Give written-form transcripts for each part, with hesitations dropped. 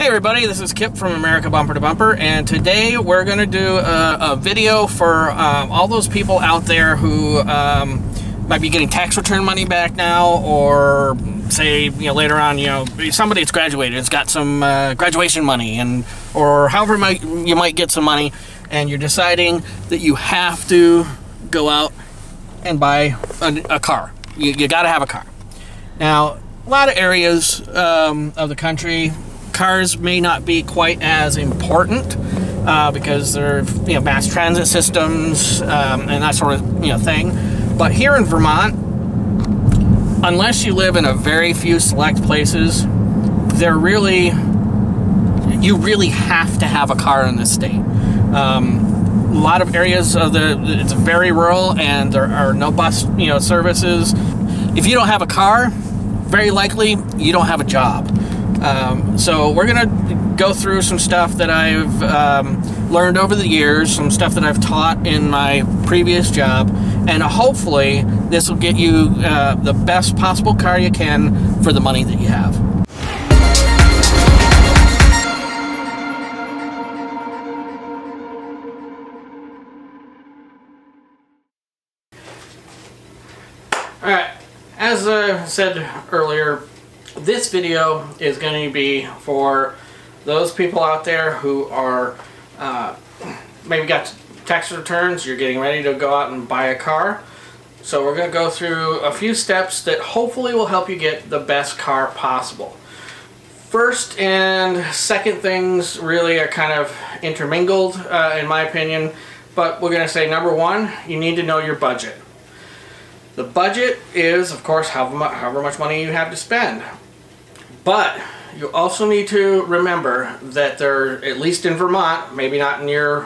Hey everybody, this is Kip from America Bumper to Bumper, and today we're going to do a video for all those people out there who might be getting tax return money back now, or say, later on, somebody that's graduated has got some graduation money, or however you might get some money, and you're deciding that you have to go out and buy a car. You got to have a car. Now, a lot of areas of the country, cars may not be quite as important because they're mass transit systems and that sort of thing. But here in Vermont, unless you live in a very few select places, you really have to have a car in this state. A lot of areas of it's very rural and there are no bus services. If you don't have a car, very likely you don't have a job. So we're gonna go through some stuff that I've learned over the years, some stuff that I've taught in my previous job, and hopefully this will get you the best possible car you can for the money that you have. Alright, as I said earlier, this video is going to be for those people out there who are maybe got tax returns, you're getting ready to go out and buy a car. So we're going to go through a few steps that hopefully will help you get the best car possible. First and second things really are kind of intermingled in my opinion, but we're going to say number one, you need to know your budget. The budget is, of course, however much money you have to spend. But you also need to remember that there, at least in Vermont, maybe not in your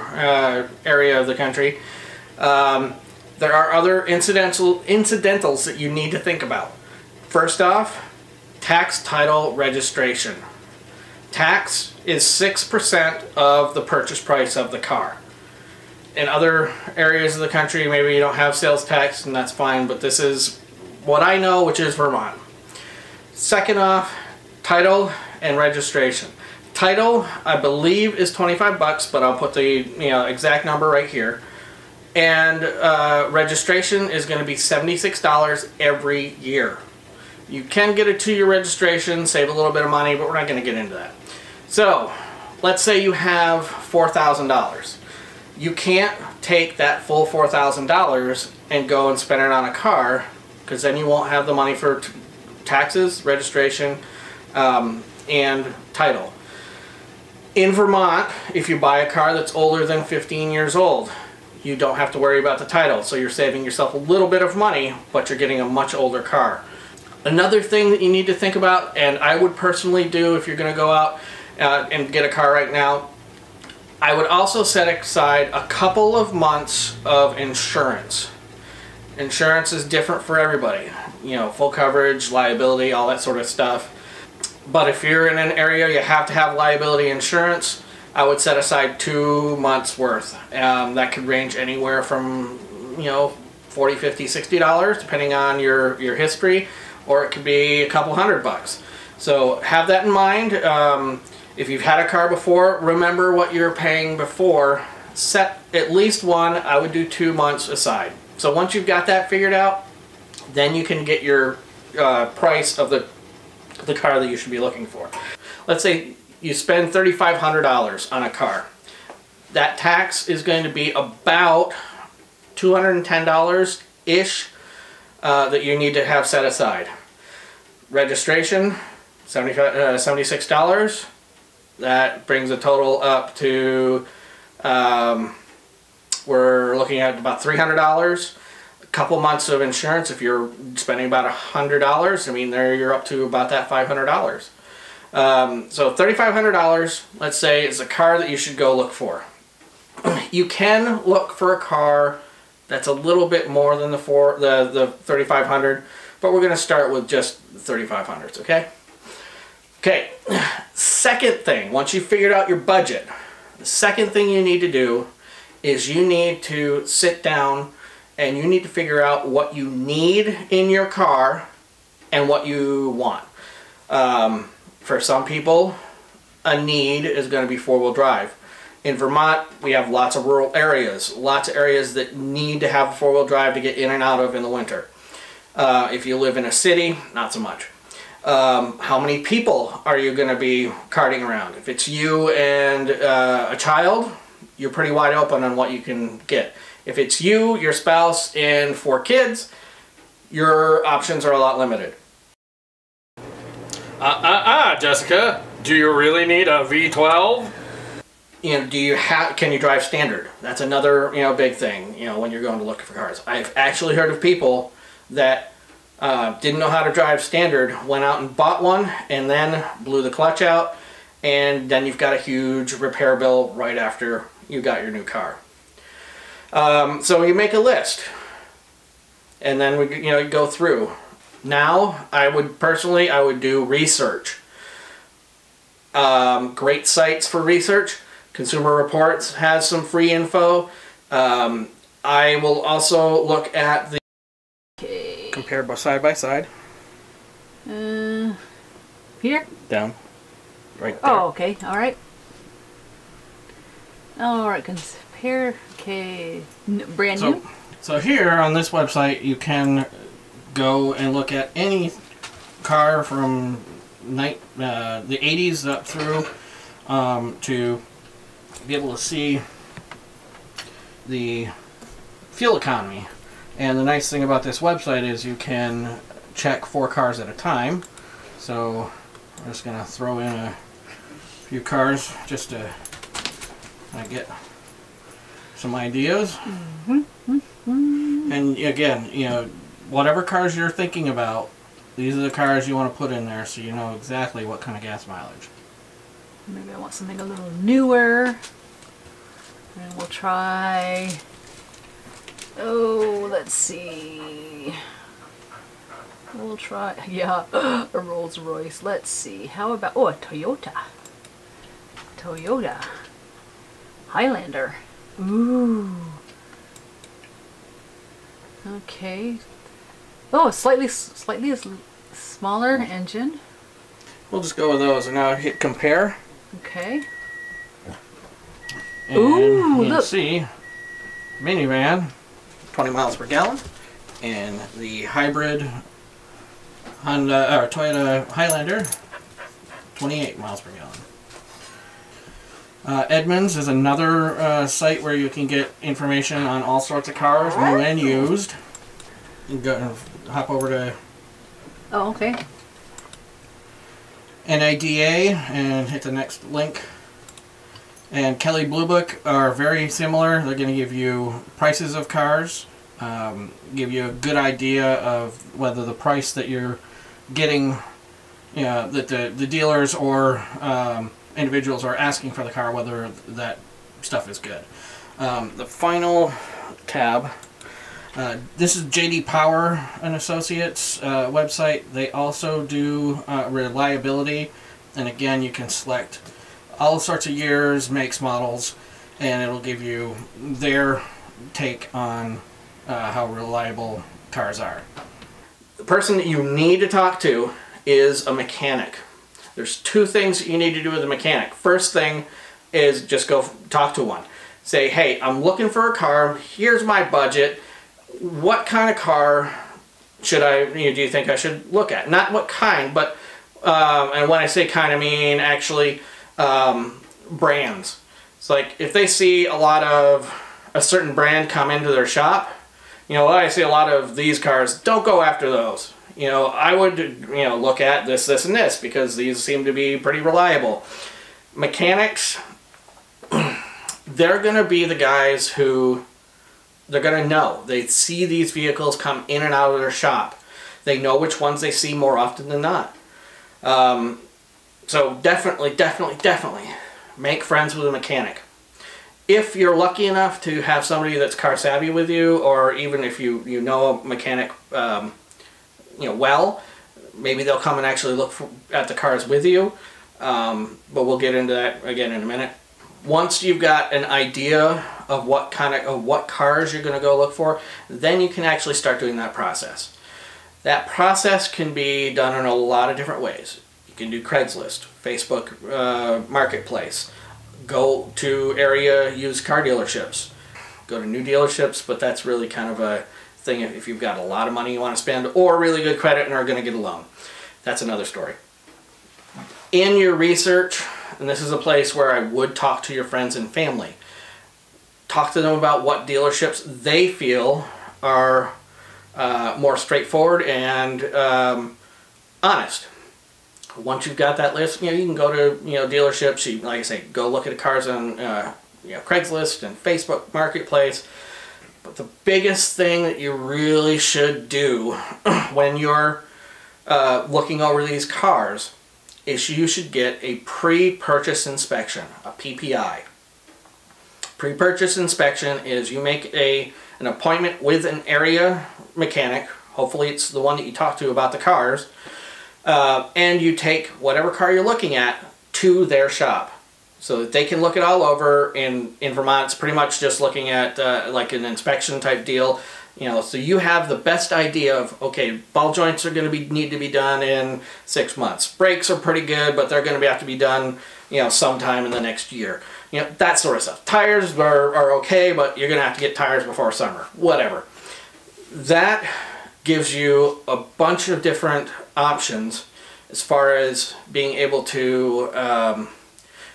area of the country, there are other incidentals that you need to think about. First off, tax title registration. Tax is 6% of the purchase price of the car. In other areas of the country, maybe you don't have sales tax, and that's fine, but this is what I know, which is Vermont. Second off, title and registration. Title, I believe, is 25 bucks, but I'll put the exact number right here. And registration is going to be $76 every year. You can get a 2-year registration, save a little bit of money, but we're not going to get into that. So, let's say you have $4,000. You can't take that full $4,000 and go and spend it on a car, because then you won't have the money for taxes, registration, and title. In Vermont, if you buy a car that's older than 15 years old, you don't have to worry about the title, so you're saving yourself a little bit of money, but you're getting a much older car. Another thing that you need to think about, and I would personally do if you're going to go out and get a car right now, I would also set aside a couple of months of insurance. Insurance is different for everybody. Full coverage, liability, all that sort of stuff. But if you're in an area you have to have liability insurance, I would set aside 2 months worth. That could range anywhere from, $40, $50, $60, depending on your history, or it could be a couple $100. So have that in mind. If you've had a car before, remember what you're paying before. Set at least one, I would do 2 months aside. So once you've got that figured out, then you can get your price of the car that you should be looking for. Let's say you spend $3,500 on a car. That tax is going to be about $210-ish that you need to have set aside. Registration, $76. That brings the total up to, we're looking at about $300. A couple months of insurance, if you're spending about $100, I mean, there you're up to about that $500. So $3,500, let's say, is a car that you should go look for. You can look for a car that's a little bit more than the $3,500, but we're going to start with just the $3,500s, okay? Okay, second thing, once you've figured out your budget, the second thing you need to do is you need to sit down and you need to figure out what you need in your car and what you want. For some people, a need is going to be four-wheel drive. In Vermont, we have lots of rural areas, lots of areas that need to have four-wheel drive to get in and out of in the winter. If you live in a city, not so much. How many people are you going to be carting around? If it's you and a child, you're pretty wide open on what you can get. If it's you, your spouse, and 4 kids, your options are a lot limited. Jessica, do you really need a V12? You know, can you drive standard? That's another, big thing, when you're going to look for cars. I've actually heard of people that didn't know how to drive standard, went out and bought one, and then blew the clutch out, and then you've got a huge repair bill right after you got your new car. So you make a list, and then we, go through. Now, I would do research. Great sites for research. Consumer Reports has some free info. I will also look at the compare side by side. Here? Down. Right there. Oh, okay. All right. All right. Compare. Okay. Brand new. So here on this website, you can go and look at any car from the 80s up through to be able to see the fuel economy. And the nice thing about this website is you can check 4 cars at a time. So I'm just going to throw in a few cars just to get some ideas. And again, whatever cars you're thinking about, these are the cars you want to put in there so you know exactly what kind of gas mileage. Maybe I want something a little newer. And we'll try... Oh, let's see. We'll try... Yeah, a Rolls Royce. Let's see. How about... Oh, a Toyota. Toyota. Highlander. Ooh. Okay. Oh, a slightly smaller engine. We'll just go with those, and now hit compare. Okay. And ooh, you can look. see minivan, 20 miles per gallon, and the hybrid Toyota Highlander, 28 miles per gallon. Edmunds is another site where you can get information on all sorts of cars, new and used. You can hop over to Oh, okay. NADA and hit the next link. And Kelly Blue Book are very similar. They're going to give you prices of cars, give you a good idea of whether the price that you're getting, that the dealers or individuals are asking for the car, whether that stuff is good. The final tab, this is J.D. Power and Associates website. They also do reliability, and again you can select all sorts of years, makes, models, and it'll give you their take on how reliable cars are. The person that you need to talk to is a mechanic. There's 2 things that you need to do with a mechanic. First thing is just go talk to one. Say, hey, I'm looking for a car, here's my budget, what kind of car should do you think I should look at? Not what kind, but, and when I say kind, I mean actually brands. It's like if they see a lot of a certain brand come into their shop, I see a lot of these cars, don't go after those. I would look at this, this, and this because these seem to be pretty reliable. Mechanics, they're going to be the guys who they're going to know. They see these vehicles come in and out of their shop. They know which ones they see more often than not. So definitely make friends with a mechanic. If you're lucky enough to have somebody that's car savvy with you, or even if you know a mechanic well, maybe they'll come and actually look at the cars with you. But we'll get into that again in a minute. Once you've got an idea of what cars you're going to go look for, then you can actually start doing that process. That process can be done in a lot of different ways. You You can do Craigslist, Facebook Marketplace. Go to area used car dealerships. Go to new dealerships, but that's really kind of a thing if you've got a lot of money you want to spend or really good credit and are going to get a loan. That's another story. In your research, and this is a place where I would talk to your friends and family. Talk to them about what dealerships they feel are more straightforward and honest. Once you've got that list, you can go to dealerships. You, like I say, go look at the cars on Craigslist and Facebook Marketplace. But the biggest thing that you really should do when you're looking over these cars is you should get a pre-purchase inspection, a PPI. Pre-purchase inspection is you make an appointment with an area mechanic. Hopefully it's the one that you talk to about the cars. And you take whatever car you're looking at to their shop so that they can look it all over. In Vermont, it's pretty much just looking at like an inspection type deal. So you have the best idea of, okay, ball joints are going to need to be done in 6 months. Brakes are pretty good, but they're going to have to be done, sometime in the next year. That sort of stuff. Tires are okay, but you're going to have to get tires before summer. Whatever. That gives you a bunch of different options as far as being able to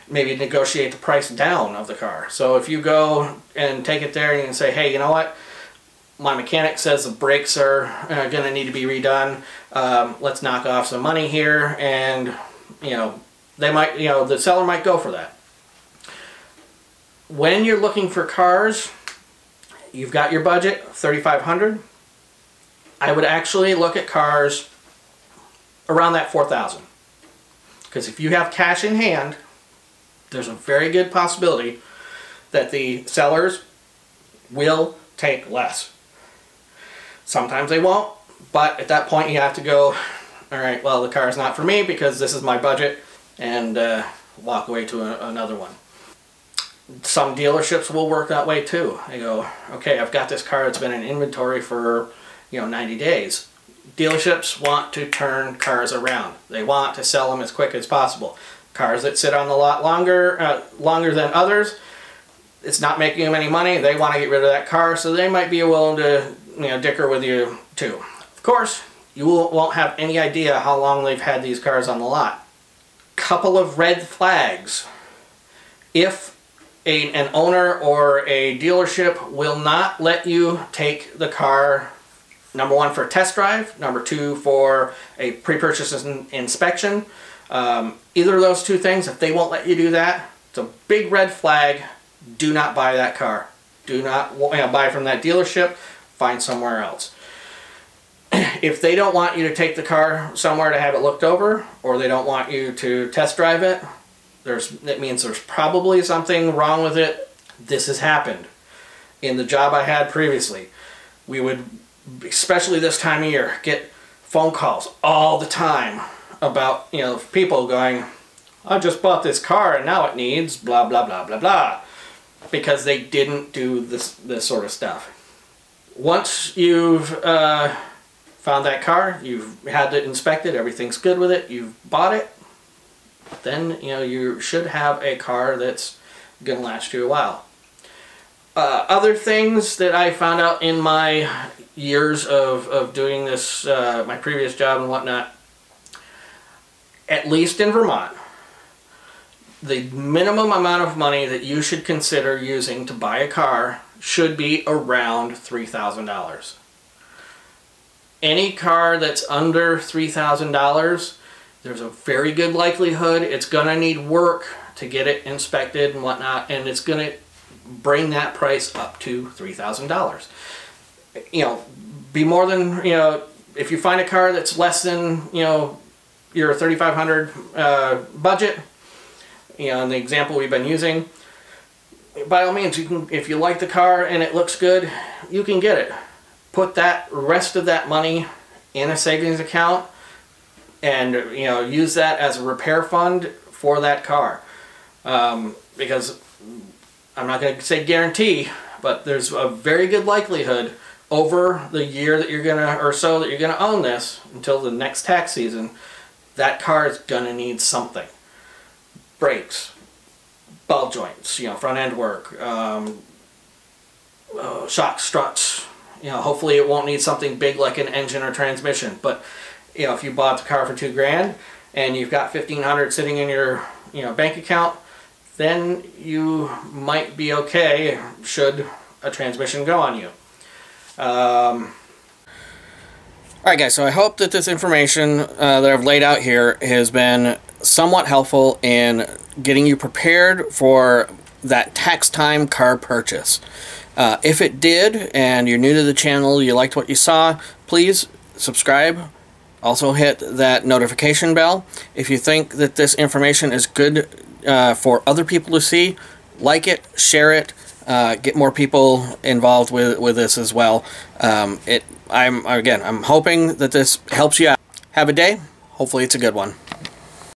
maybe negotiate the price down of the car. So if you go and take it there and you can say, hey, you know what? My mechanic says the brakes are going to need to be redone. Let's knock off some money here, and they might, the seller might go for that. When you're looking for cars, you've got your budget, $3,500. I would actually look at cars around that $4,000, because if you have cash in hand, there's a very good possibility that the sellers will take less. Sometimes they won't, but at that point you have to go, all right, well, the car is not for me because this is my budget, and walk away to another one. Some dealerships will work that way too. They go, okay, I've got this car that's been in inventory for 90 days. Dealerships want to turn cars around. They want to sell them as quick as possible. Cars that sit on the lot longer than others, it's not making them any money. They want to get rid of that car, so they might be willing to dicker with you too. Of course, you won't have any idea how long they've had these cars on the lot. Couple of red flags. If an owner or a dealership will not let you take the car, number one, for a test drive, number two, for a pre-purchase inspection, either of those two things, if they won't let you do that, it's a big red flag. Do not buy that car. Do not buy from that dealership. Find somewhere else. If they don't want you to take the car somewhere to have it looked over, or they don't want you to test drive it, that means there's probably something wrong with it. This has happened. In the job I had previously, we would, especially this time of year, get phone calls all the time about people going, I just bought this car and now it needs blah blah blah blah blah, because they didn't do this sort of stuff. Once you've found that car, you've had it inspected, everything's good with it, you've bought it, then you should have a car that's going to last you a while. Other things that I found out in my years of doing this, my previous job and whatnot, at least in Vermont, the minimum amount of money that you should consider using to buy a car should be around $3,000. Any car that's under $3,000, there's a very good likelihood it's going to need work to get it inspected and whatnot, and it's going to bring that price up to $3,000. Be more than, if you find a car that's less than, your $3,500 budget, in the example we've been using, by all means, you can, if you like the car and it looks good, you can get it. Put that rest of that money in a savings account and use that as a repair fund for that car, because I'm not going to say guarantee, but there's a very good likelihood over the year that you're gonna, or so that you're gonna own this until the next tax season, that car is gonna need something. Brakes, ball joints, you know, front end work, shock struts. You know, hopefully it won't need something big like an engine or transmission. But you know, if you bought the car for $2,000 and you've got $1,500 sitting in your bank account, then you might be okay should a transmission go on you. Alright guys, so I hope that this information that I've laid out here has been somewhat helpful in getting you prepared for that tax time car purchase. If it did, and you're new to the channel, you liked what you saw, please subscribe. Also hit that notification bell. If you think that this information is good for other people to see, like it, share it, get more people involved with this as well. I'm hoping that this helps you out. Have a day. Hopefully it's a good one.